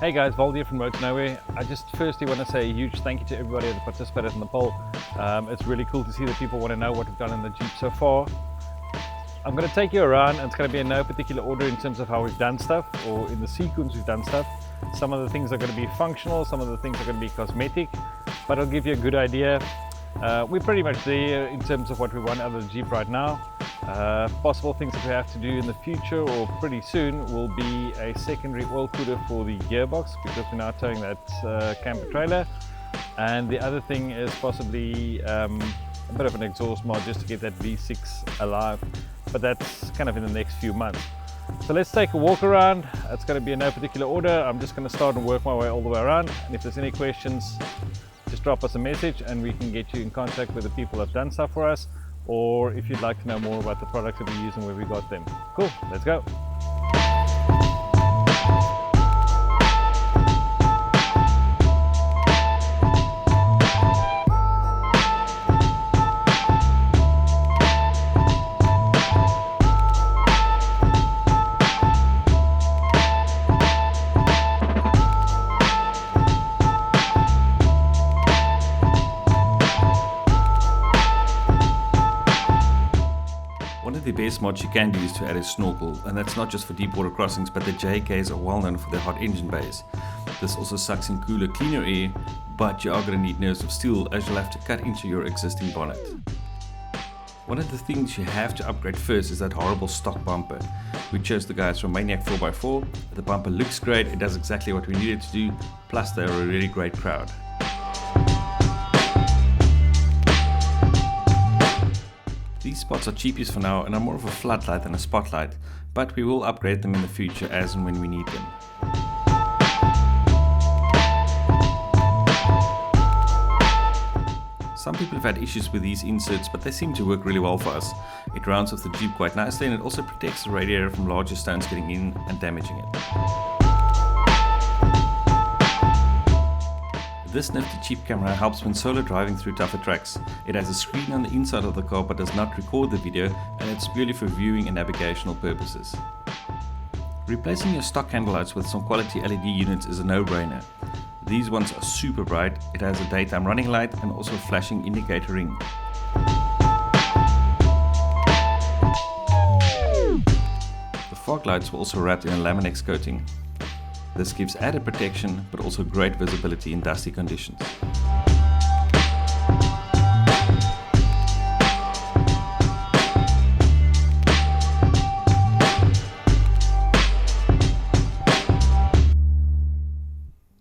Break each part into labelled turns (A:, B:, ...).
A: Hey guys, Vold here from Road to Nowhere. I just firstly want to say a huge thank you to everybody that participated in the poll. It's really cool to see that people want to know what we've done in the Jeep so far. I'm going to take you around, and it's going to be in no particular order in terms of how we've done stuff or in the sequence we've done stuff. Some of the things are going to be functional, some of the things are going to be cosmetic, but I'll give you a good idea. We're pretty much there in terms of what we want out of the Jeep right now. Possible things that we have to do in the future or pretty soon will be a secondary oil cooler for the gearbox, because we're now towing that camper trailer. And the other thing is possibly a bit of an exhaust mod just to get that V6 alive, but that's kind of in the next few months. So let's take a walk around. It's going to be in no particular order. I'm just going to start and work my way all the way around, and if there's any questions, just drop us a message and we can get you in contact with the people that have done stuff for us, or if you'd like to know more about the products that we use and where we got them. Cool, let's go.
B: One of the best mods you can do is to add a snorkel, and that's not just for deep water crossings, but the JKs are well known for their hot engine bays. This also sucks in cooler, cleaner air, but you are going to need nerves of steel as you'll have to cut into your existing bonnet. One of the things you have to upgrade first is that horrible stock bumper. We chose the guys from Maniac 4x4. The bumper looks great, it does exactly what we needed to do, plus they're a really great crowd. These spots are cheapies for now and are more of a floodlight than a spotlight, but we will upgrade them in the future as and when we need them. Some people have had issues with these inserts, but they seem to work really well for us. It rounds off the Jeep quite nicely, and it also protects the radiator from larger stones getting in and damaging it. This nifty cheap camera helps when solo driving through tougher tracks. It has a screen on the inside of the car but does not record the video, and it's purely for viewing and navigational purposes. Replacing your stock handle lights with some quality LED units is a no-brainer. These ones are super bright, it has a daytime running light and also a flashing indicator ring. The fog lights were also wrapped in a Laminex coating. This gives added protection, but also great visibility in dusty conditions.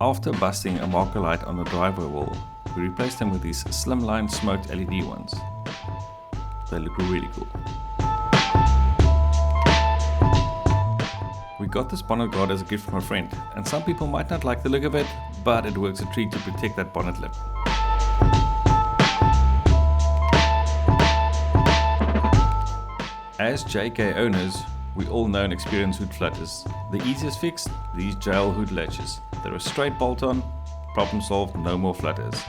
B: After busting a marker light on the driveway wall, we replaced them with these slimline smoked LED ones. They look really cool. We got this bonnet guard as a gift from a friend, and some people might not like the look of it, but it works a treat to protect that bonnet lip. As JK owners, we all know and experience hood flutters. The easiest fix, these gel hood latches. They're a straight bolt on, problem solved, no more flutters.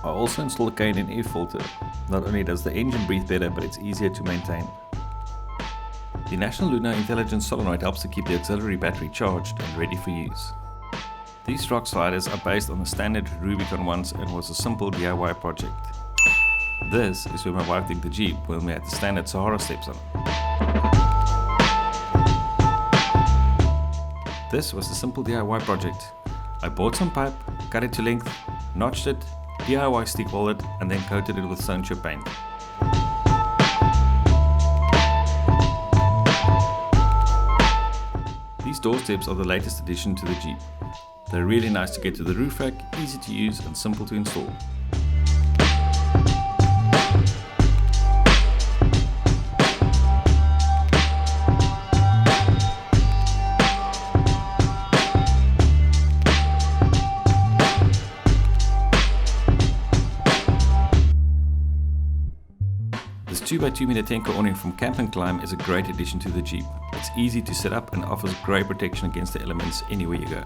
B: I also installed a K&N air filter. Not only does the engine breathe better, but it's easier to maintain. The National Lunar Intelligence solenoid helps to keep the auxiliary battery charged and ready for use. These rock sliders are based on the standard Rubicon ones and was a simple DIY project. This is where my wife did the Jeep when we had the standard Sahara steps on it. This was a simple DIY project. I bought some pipe, cut it to length, notched it, DIY stick welded and then coated it with stone chip paint. These door steps are the latest addition to the Jeep. They're really nice to get to the roof rack, easy to use and simple to install. This 2x2 Tenko awning from Camp and Climb is a great addition to the Jeep. It's easy to set up and offers great protection against the elements anywhere you go.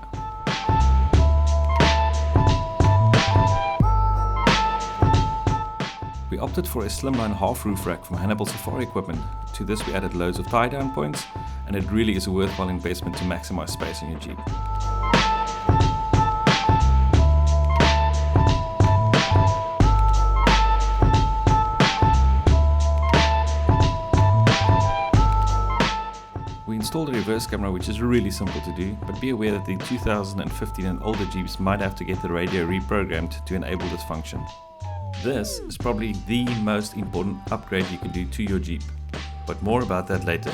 B: We opted for a slimline half roof rack from Hannibal Safari Equipment. To this we added loads of tie down points and it really is a worthwhile investment to maximize space in your Jeep. We installed a reverse camera, which is really simple to do, but be aware that the 2015 and older Jeeps might have to get the radio reprogrammed to enable this function. This is probably the most important upgrade you can do to your Jeep, but more about that later.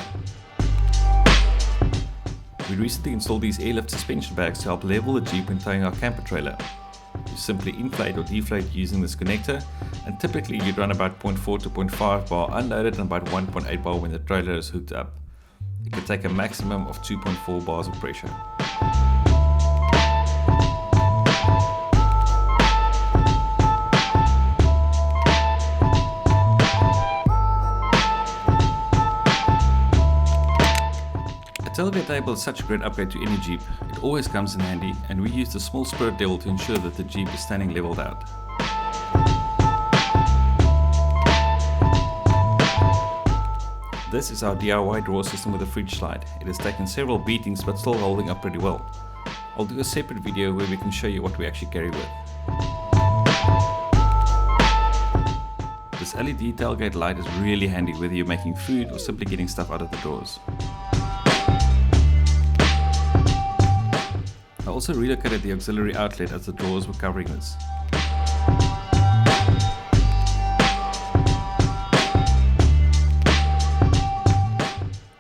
B: We recently installed these airlift suspension bags to help level the Jeep when towing our camper trailer. You simply inflate or deflate using this connector, and typically you'd run about 0.4 to 0.5 bar unloaded and about 1.8 bar when the trailer is hooked up. It can take a maximum of 2.4 bars of pressure. A tailgate table is such a great upgrade to any Jeep. It always comes in handy, and we use the small spirit level to ensure that the Jeep is standing leveled out. This is our DIY drawer system with a fridge slide. It has taken several beatings but still holding up pretty well. I'll do a separate video where we can show you what we actually carry with. This LED tailgate light is really handy whether you're making food or simply getting stuff out of the drawers. I also relocated the auxiliary outlet as the drawers were covering this.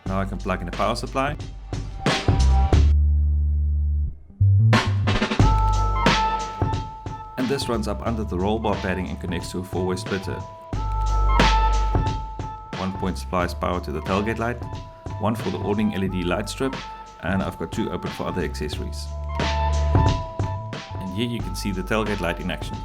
B: Now I can plug in a power supply. And this runs up under the roll bar padding and connects to a 4-way splitter. 1 point supplies power to the tailgate light, 1 for the awning LED light strip, and I've got 2 open for other accessories. And here you can see the tailgate light in action.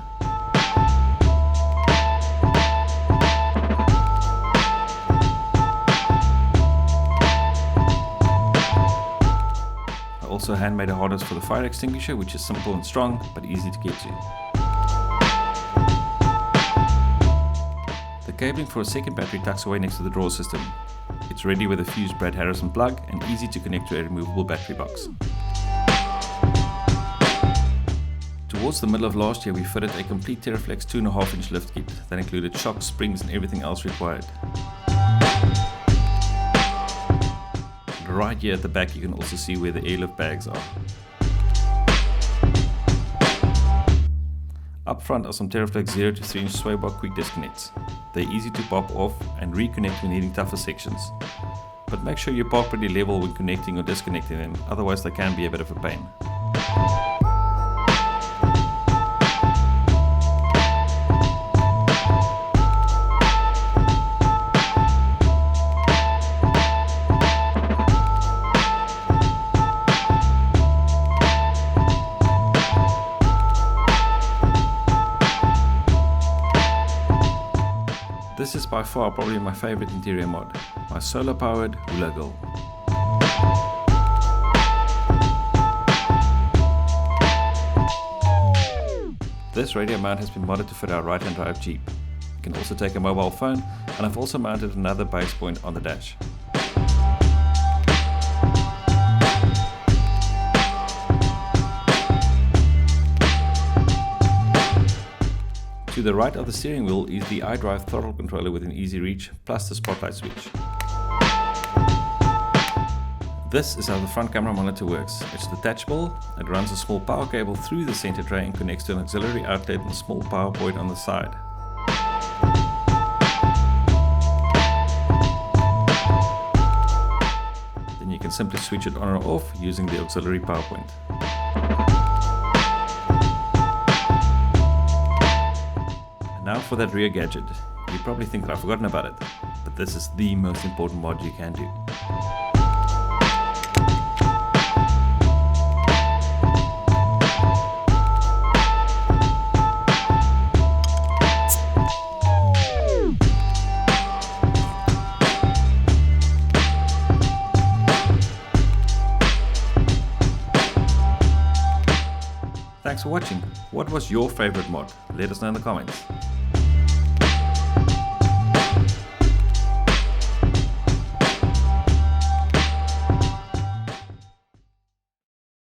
B: I also handmade a harness for the fire extinguisher, which is simple and strong but easy to get to. The cabling for a second battery tucks away next to the drawer system. It's ready with a fused Brad Harrison plug and easy to connect to a removable battery box. Towards the middle of last year we fitted a complete Terraflex 2.5 inch lift kit that included shocks, springs and everything else required. Right here at the back you can also see where the airlift bags are. Up front are some Terraflex 0 to 3 inch sway bar quick disconnects. They're easy to pop off and reconnect when needing tougher sections. But make sure you park pretty level when connecting or disconnecting them, otherwise they can be a bit of a pain. This is by far probably my favorite interior mod, my solar powered Hula Girl. This radio mount has been modded to fit our right-hand drive Jeep. You can also take a mobile phone, and I've also mounted another base point on the dash. To the right of the steering wheel is the iDrive throttle controller within easy reach, plus the spotlight switch. This is how the front camera monitor works. It's detachable, it runs a small power cable through the center tray and connects to an auxiliary outlet and a small power point on the side. Then you can simply switch it on or off using the auxiliary power point. And now for that rear gadget. You probably think that I've forgotten about it, but this is the most important mod you can do. Thanks for watching. What was your favorite mod? Let us know in the comments.